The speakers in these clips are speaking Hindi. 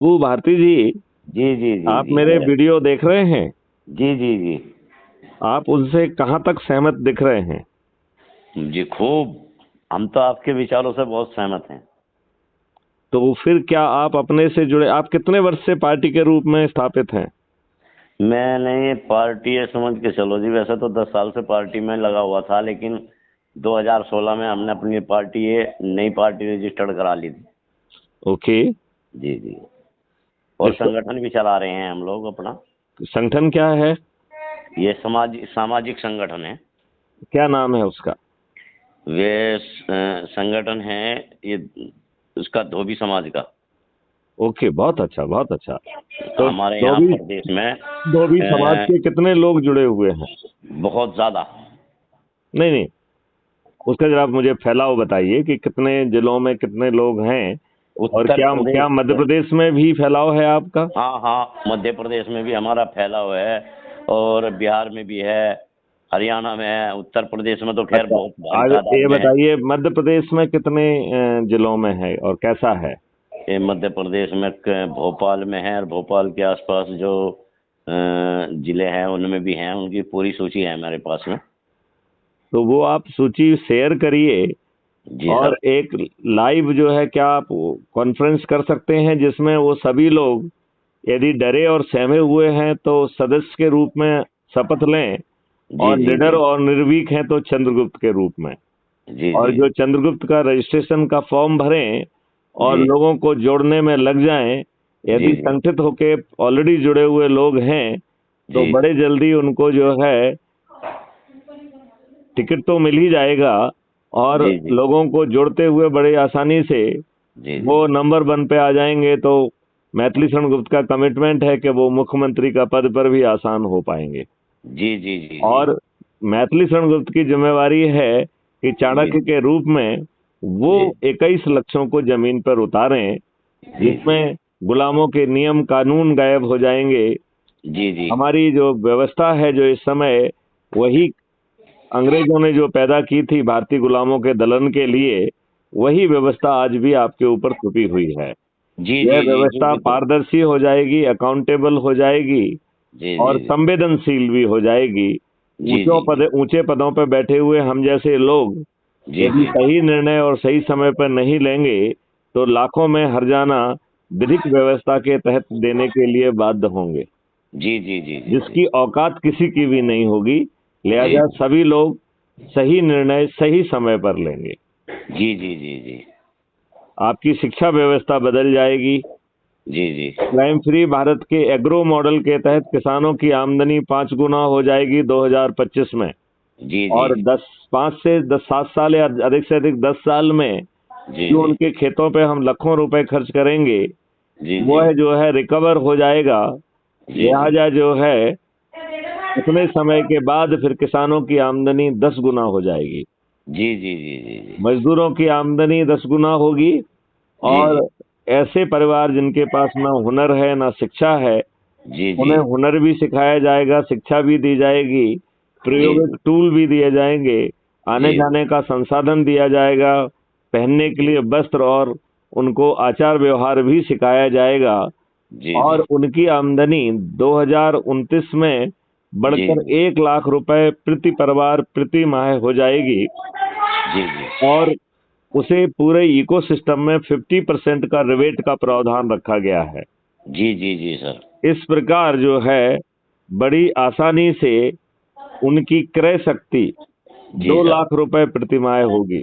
वो भारती जी, जी जी जी आप जी मेरे वीडियो देख रहे हैं? जी जी जी आप उनसे कहाँ तक सहमत दिख रहे हैं? जी खूब। हम तो आपके विचारों से बहुत सहमत हैं। तो फिर क्या आप अपने से जुड़े, आप कितने वर्ष से पार्टी के रूप में स्थापित हैं? मैंने पार्टी ये समझ के चलो जी, वैसे तो 10 साल से पार्टी में लगा हुआ था, लेकिन 2016 में हमने अपनी पार्टी, ये नई पार्टी रजिस्टर्ड करा ली थी। ओके। जी जी। और इस संगठन भी चला रहे हैं हम लोग अपना। संगठन क्या है? ये सामाजिक संगठन है। क्या नाम है उसका? वे संगठन है ये, उसका धोबी समाज का। ओके, बहुत अच्छा, बहुत अच्छा। तो हमारे यहाँ धोबी प्रदेश में धोबी समाज के कितने लोग जुड़े हुए हैं? बहुत ज्यादा। नहीं नहीं, उसका जरा आप मुझे फैलाव बताइए कि कितने जिलों में कितने लोग हैं। और उत्तर क्या क्या मध्य प्रदेश, प्रदेश में भी फैलाव है आपका? हाँ हाँ, मध्य प्रदेश में भी हमारा फैला हुआ है, और बिहार में भी है, हरियाणा में है, उत्तर प्रदेश में तो खैर अच्छा, बहुत भारी आज तादाद ये में है। बताइए मध्य प्रदेश में कितने जिलों में है और कैसा है? ये मध्य प्रदेश में भोपाल में है, और भोपाल के आसपास जो जिले हैं उनमें भी हैं, उनकी पूरी सूची है हमारे पास में। तो वो आप सूची शेयर करिए। जी और सर। एक लाइव जो है, क्या आप कॉन्फ्रेंस कर सकते हैं जिसमें वो सभी लोग यदि डरे और सहमे हुए हैं तो सदस्य के रूप में शपथ लें, जी और जी निडर जी और निर्भीक हैं तो चंद्रगुप्त के रूप में। जी और जी जो चंद्रगुप्त का रजिस्ट्रेशन का फॉर्म भरें और जी लोगों को जोड़ने में लग जाएं। जी यदि जी संगठित होके ऑलरेडी जुड़े हुए लोग हैं तो जी बड़े जल्दी उनको जो है टिकट तो मिल ही जाएगा। और जी जी लोगों को जोड़ते हुए बड़े आसानी से जी जी वो नंबर 1 पे आ जाएंगे। तो मैथिली शरण गुप्त का कमिटमेंट है कि वो मुख्यमंत्री का पद पर भी आसान हो पाएंगे। जी जी जी जी और मैथिली शरण गुप्त की जिम्मेवारी है कि जी चाणक्य के रूप में वो जी 21 लक्ष्यों को जमीन पर उतारें, जी जी जिसमें गुलामों के नियम कानून गायब हो जाएंगे। जी जी हमारी जो व्यवस्था है जो इस समय, वही अंग्रेजों ने जो पैदा की थी भारतीय गुलामों के दलन के लिए, वही व्यवस्था आज भी आपके ऊपर थुपी हुई है। जी यह जी जी जी व्यवस्था बिल्कुल। पारदर्शी हो जाएगी, अकाउंटेबल हो जाएगी जी और जी संवेदनशील भी हो जाएगी। जी जी जी ऊंचे पदों पर बैठे हुए हम जैसे लोग जी यदि जी सही निर्णय और सही समय पर नहीं लेंगे तो लाखों में हर्जाना विधिक व्यवस्था के तहत देने के लिए बाध्य होंगे, जी जी जी जी जी जिसकी औकात किसी की भी नहीं होगी। जी लिहाजा सभी लोग सही निर्णय सही समय पर लेंगे। जी जी जी जी आपकी शिक्षा व्यवस्था बदल जाएगी। जी जी क्राइम फ्री भारत के एग्रो मॉडल के तहत किसानों की आमदनी 5 गुना हो जाएगी 2025 में। जी और जी 7 साल या अधिक से अधिक 10 साल में जी जो जी उनके खेतों पे हम लाखों रुपए खर्च करेंगे, जी जी वह जो है रिकवर हो जाएगा। जी जी लिहाजा जो है उतने समय के बाद फिर किसानों की आमदनी 10 गुना हो जाएगी, जी जी जी जी जी मजदूरों की आमदनी 10 गुना होगी। जी और जी ऐसे परिवार जिनके पास ना हुनर है ना शिक्षा है, जी जी उन्हें हुनर भी सिखाया जाएगा, शिक्षा भी दी जाएगी, जी प्रायोगिक टूल भी दिए जाएंगे, आने जी जाने का संसाधन दिया जाएगा, पहनने के लिए वस्त्र और उनको आचार व्यवहार भी सिखाया जाएगा। जी जी और उनकी आमदनी 2029 में जी बढ़कर 1 लाख रुपए प्रति परिवार प्रति माह हो जाएगी। जी जी और उसे पूरे इकोसिस्टम में 50% का रिबेट का प्रावधान रखा गया है। जी जी जी सर। इस प्रकार जो है बड़ी आसानी से उनकी क्रय शक्ति जी 2 लाख रुपए प्रति माह होगी।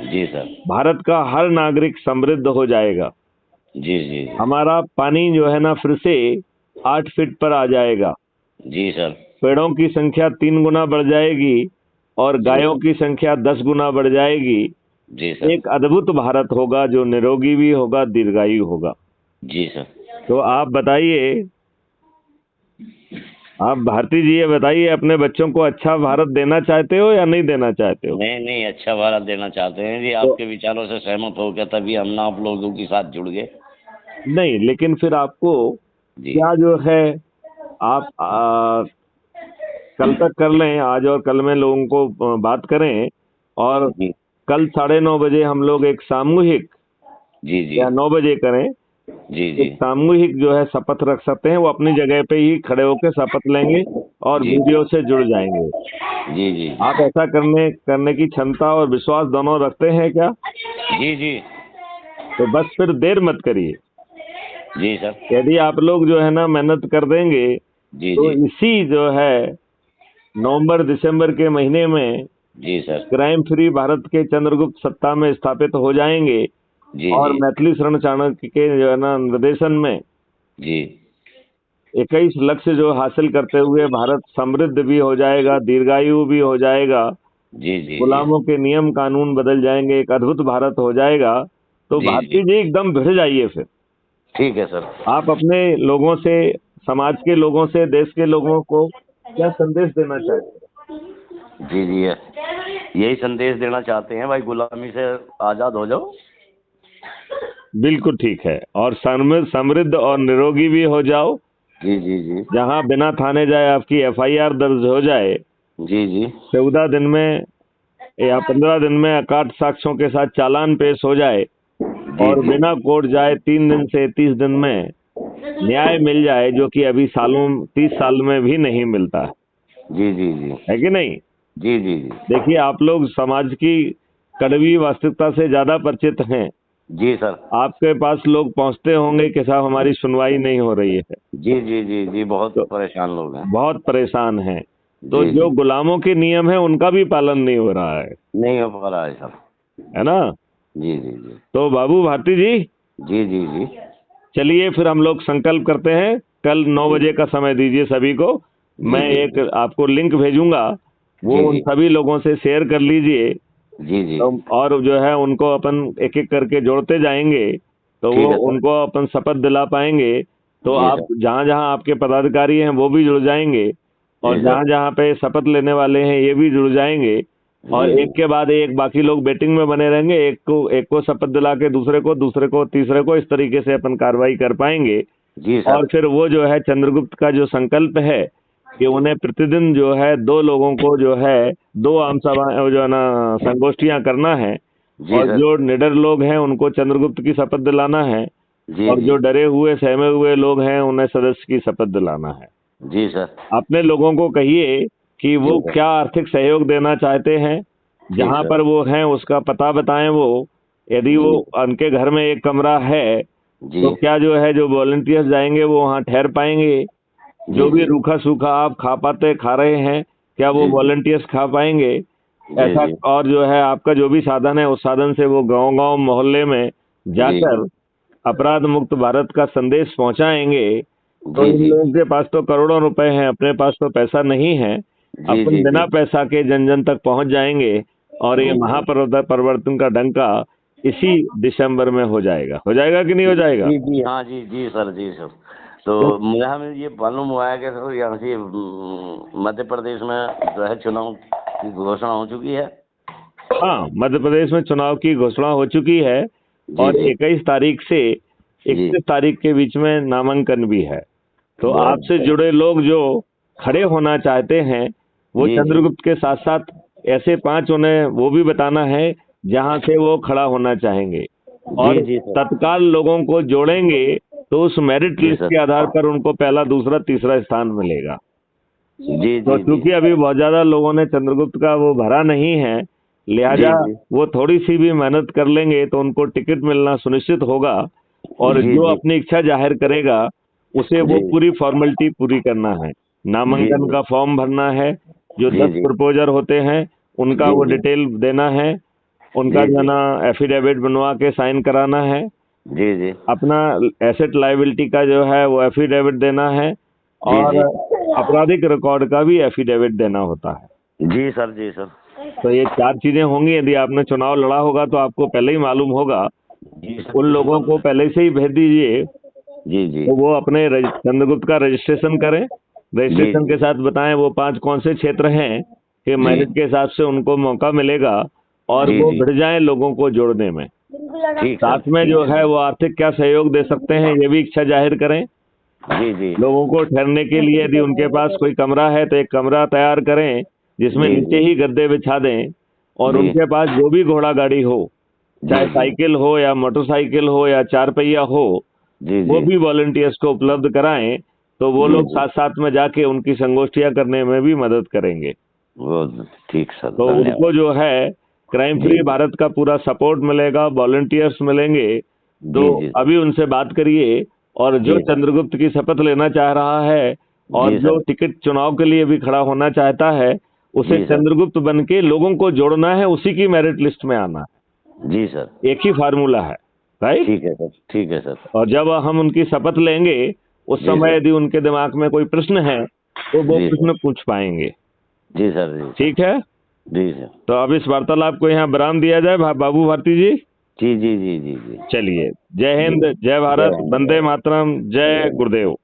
जी सर। भारत का हर नागरिक समृद्ध हो जाएगा। जी जी हमारा पानी जो है ना फिर से 8 फीट पर आ जाएगा। जी सर। पेड़ों की संख्या 3 गुना बढ़ जाएगी और जी गायों की संख्या 10 गुना बढ़ जाएगी। जी सर। एक अद्भुत भारत होगा जो निरोगी भी होगा, दीर्घायु होगा। जी सर। तो आप बताइए, आप भारती जी ये बताइए, अपने बच्चों को अच्छा भारत देना चाहते हो या नहीं देना चाहते हो? नहीं नहीं, अच्छा भारत देना चाहते हैं जी, तो आपके विचारों से सहमत हो गया तभी हम ना आप लोगों के साथ जुड़ गए। नहीं, लेकिन फिर आपको जी क्या जो है, आप कल तक कर लें, आज और कल में लोगों को बात करें। और जी कल 9:30 बजे हम लोग एक सामूहिक, जी जी या 9 बजे करें, जी जी एक सामूहिक जो है शपथ रख सकते हैं, वो अपनी जगह पे ही खड़े होकर शपथ लेंगे और जी वीडियो से जुड़ जाएंगे। जी जी आप ऐसा करने की क्षमता और विश्वास दोनों रखते हैं क्या? जी जी तो बस फिर देर मत करिए। जी सर। यदि आप लोग जो है ना मेहनत कर देंगे जी तो जी इसी जो है नवंबर दिसंबर के महीने में जी सर। क्राइम फ्री भारत के चंद्रगुप्त सत्ता में स्थापित हो जाएंगे जी और जी मैथिली शरण चाणक्य के जो है ना निर्देशन में जी 21 लक्ष्य जो हासिल करते हुए भारत समृद्ध भी हो जाएगा, दीर्घायु भी हो जाएगा, जी जी जी गुलामों के नियम कानून बदल जाएंगे, एक अद्भुत भारत हो जाएगा। तो जी जी भारती जी एकदम भिड़ जाइए फिर। ठीक है सर। आप अपने लोगों से, समाज के लोगों से, देश के लोगों को क्या संदेश देना चाहते जी जी यही संदेश देना चाहते हैं भाई, गुलामी से आज़ाद हो जाओ। हैं? बिल्कुल ठीक है। और समृद्ध और निरोगी भी हो जाओ। जी जी जी जहां बिना थाने जाए आपकी FIR दर्ज हो जाए, जी जी 14 दिन में या 15 दिन में अकाट साक्ष्यों के साथ चालान पेश हो जाए जी और जी बिना कोर्ट जाए 3 दिन से 30 दिन में न्याय मिल जाए, जो कि अभी 30 साल में भी नहीं मिलता जी जी जी है कि नहीं? जी जी जी देखिए, आप लोग समाज की कड़वी वास्तविकता से ज्यादा परिचित हैं। जी सर। आपके पास लोग पहुंचते होंगे कि साहब हमारी सुनवाई नहीं हो रही है, जी जी जी जी बहुत तो परेशान लोग हैं। बहुत परेशान हैं। तो जी जो जी गुलामों के नियम है उनका भी पालन नहीं हो रहा नहीं हो पा रहा है सर। है ना? जी जी जी तो बाबू भारती जी, जी जी जी चलिए फिर हम लोग संकल्प करते हैं। कल 9 बजे का समय दीजिए सभी को। मैं जी एक आपको लिंक भेजूंगा, वो जी उन जी सभी लोगों से शेयर कर लीजिए। जी जी और जो है उनको अपन एक एक करके जोड़ते जाएंगे, तो वो ठीक है सर। उनको अपन शपथ दिला पाएंगे। तो जी आप सर। जहाँ जहाँ आपके पदाधिकारी हैं वो भी जुड़ जाएंगे, और जी जहाँ सर। जहाँ पे शपथ लेने वाले हैं ये भी जुड़ जाएंगे। और जी जी एक के बाद एक बाकी लोग बेटिंग में बने रहेंगे, एक को शपथ दिला के दूसरे को तीसरे को, इस तरीके से अपन कार्रवाई कर पाएंगे। जी और सर। फिर वो जो है चंद्रगुप्त का जो संकल्प है कि उन्हें प्रतिदिन जो है 2 लोगों को जो है 2 आम सभा जो है ना संगोष्ठियां करना है, जी और सर। जो निडर लोग हैं उनको चंद्रगुप्त की शपथ दिलाना है, जी और जी जो डरे हुए सहमे हुए लोग हैं उन्हें सदस्य की शपथ दिलाना है। जी सर। अपने लोगों को कहिए कि जी वो सर। क्या आर्थिक सहयोग देना चाहते हैं, ठीक जहां सर। पर वो हैं उसका पता बताएं। वो यदि वो जी उनके घर में एक कमरा है जी तो क्या जो है जो वॉलंटियर्स जाएंगे वो वहाँ ठहर पाएंगे? जी जो भी जी रूखा सूखा आप खा रहे हैं, क्या वो जी जी वॉलंटियर्स खा पाएंगे? जी ऐसा। जी और जो है आपका जो भी साधन है उस साधन से वो गांव गांव मोहल्ले में जी जाकर अपराध मुक्त भारत का संदेश पहुंचाएंगे। तो जी इन जी लोगों के पास तो करोड़ों रुपए हैं, अपने पास तो पैसा नहीं है। जी अपन जी बिना जी पैसा के जन जन तक पहुंच जाएंगे, और ये जी जी महापरिवर्तन का डंका इसी दिसंबर में हो जाएगा कि नहीं हो जाएगा? जी जी हाँ जी जी सर। जी सर। तो तो मुझे हमें ये मालूम हुआ है कि सर यहाँ से मध्य प्रदेश में जो है चुनाव की घोषणा हो चुकी है। हाँ, मध्य प्रदेश में चुनाव की घोषणा हो चुकी है, जी और जी 21 तारीख से जी 31 तारीख के बीच में नामांकन भी है। तो बहुत। आपसे जुड़े लोग जो खड़े होना चाहते हैं, वो जी जी चंद्रगुप्त के साथ साथ ऐसे 5 उन्हें वो भी बताना है जहां से वो खड़ा होना चाहेंगे, जी और जी सर। तत्काल लोगों को जोड़ेंगे तो उस मेरिट जी लिस्ट सर। के आधार पर उनको पहला, दूसरा, तीसरा स्थान मिलेगा। जी तो जी जी चूंकि अभी बहुत ज्यादा लोगों ने चंद्रगुप्त का वो भरा नहीं है, लिहाजा जी जी वो थोड़ी सी भी मेहनत कर लेंगे तो उनको टिकट मिलना सुनिश्चित होगा। और जी जो जी अपनी इच्छा जाहिर करेगा उसे वो जी पूरी फॉर्मेलिटी पूरी करना है। जी नामांकन जी का फॉर्म भरना है, जो जी 10 जी प्रपोजर होते हैं उनका जी वो जी डिटेल देना है, उनका जी जो है जी ना एफिडेविट बनवा के साइन कराना है, जी जी अपना एसेट लायबिलिटी का जो है वो एफिडेविट देना है, जी और जी आपराधिक रिकॉर्ड का भी एफिडेविट देना होता है। जी सर। जी सर। तो ये 4 चीजें होंगी। यदि आपने चुनाव लड़ा होगा तो आपको पहले ही मालूम होगा। जी सर। उन लोगों को पहले से ही भेज दीजिए, जी जी तो वो अपने चंद्रगुप्त का रजिस्ट्रेशन करें। जी रजिस्ट्रेशन जी के साथ बताएं वो 5 कौन से क्षेत्र हैं कि जी मेरिट के हिसाब से उनको मौका मिलेगा, और जी वो जी बढ़ जाएं लोगों को जोड़ने में। ठीक सर। साथ में जो है वो आर्थिक क्या सहयोग दे सकते हैं ये भी इच्छा जाहिर करें। जी जी लोगों को ठहरने के लिए यदि उनके पास कोई कमरा है तो एक कमरा तैयार करें जिसमें जी नीचे जी ही गद्दे बिछा दें, और जी उनके पास जो भी घोड़ा गाड़ी हो, चाहे जी जी साइकिल हो या मोटरसाइकिल हो या 4 पहिया हो, जी वो जी भी वॉलंटियर्स को उपलब्ध कराएं, तो वो जी लोग जी साथ साथ में जाके उनकी संगोष्ठियां करने में भी मदद करेंगे। वो ठीक सर, तो उनको धन्यवाद। जो है क्राइम जी फ्री भारत का पूरा सपोर्ट मिलेगा, वॉलंटियर्स मिलेंगे। तो जी जी सर। अभी उनसे बात करिए, और जो जी सर। चंद्रगुप्त की शपथ लेना चाह रहा है और जी जो सर। टिकट चुनाव के लिए भी खड़ा होना चाहता है, उसे जी सर। चंद्रगुप्त बन के लोगों को जोड़ना है, उसी की मेरिट लिस्ट में आना जी सर। है। एक ही फार्मूला है, राइट। ठीक है सर, ठीक है सर। और जब हम उनकी शपथ लेंगे, उस जी समय सर। यदि उनके दिमाग में कोई प्रश्न है तो वो जी सर। प्रश्न पूछ पाएंगे। जी सर। जी सर। ठीक है, जी सर। तो अब इस वार्तालाप को यहाँ विराम दिया जाए। बाबू भारती जी, जी जी जी जी जी। चलिए, जय जी हिंद, जय जय भारत, हिंद, वंदे मातरम, जय जय हिंद। गुरुदेव।